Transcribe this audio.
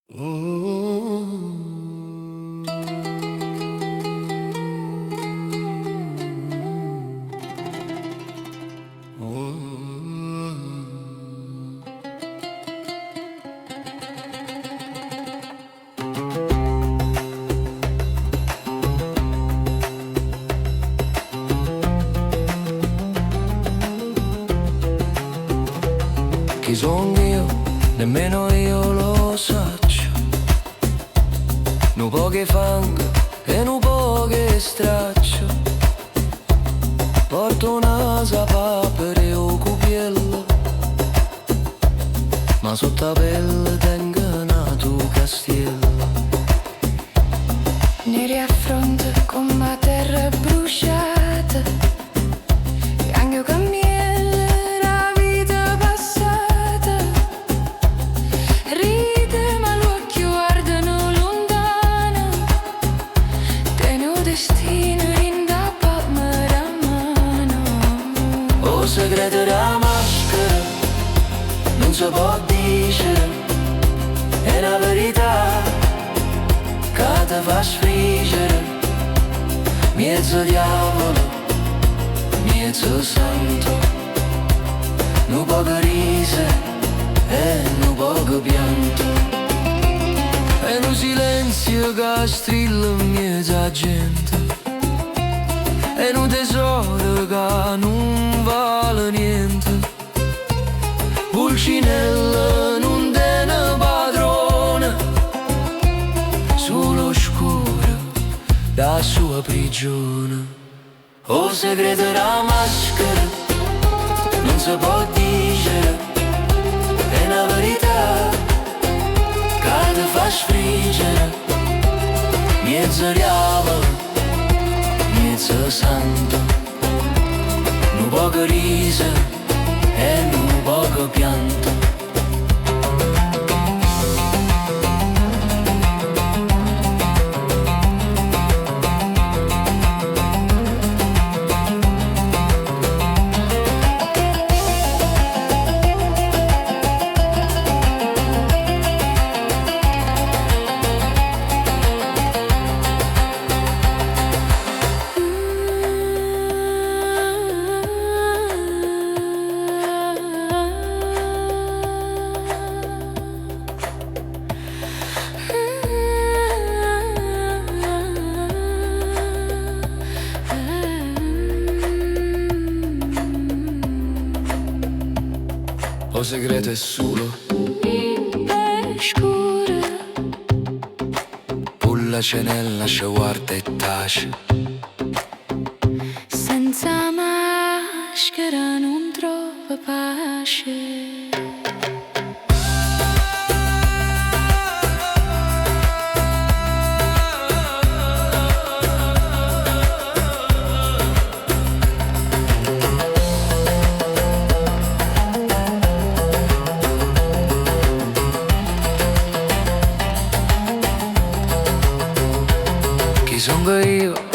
Chi sono io? Nemmeno io lo saccio. Nu po' che fango e nu po' che straccio. Porto una sapa per il cupiello, ma sotto la pelle tengo nato castiello. Neri a fronte con la terra bruciata, piango cammielle la vita passata. Ride ma l'occhio guardano lontano, tengo destino in da palma da mano. O segreto della maschera non si può dire, è la verità che ti fa sfriggere. Mezzo diavolo, mezzo santo, nu poco risa e nu poco pianto. E nu silenzio che strilla in mezzo a gente, e nu tesoro che non vale niente. Pulcinella non tiene padrone, solo oscuro la sua prigione. O segreto della maschera non si può dire, è una verità che ti fa sfriggere. Mezzo diavolo, mezzo santo, nu poco risa e nu poco pianto. O segreto è solo Scura, pulla cenella, ci guarda e tace. senza maschera non trova pace. Chi sono io?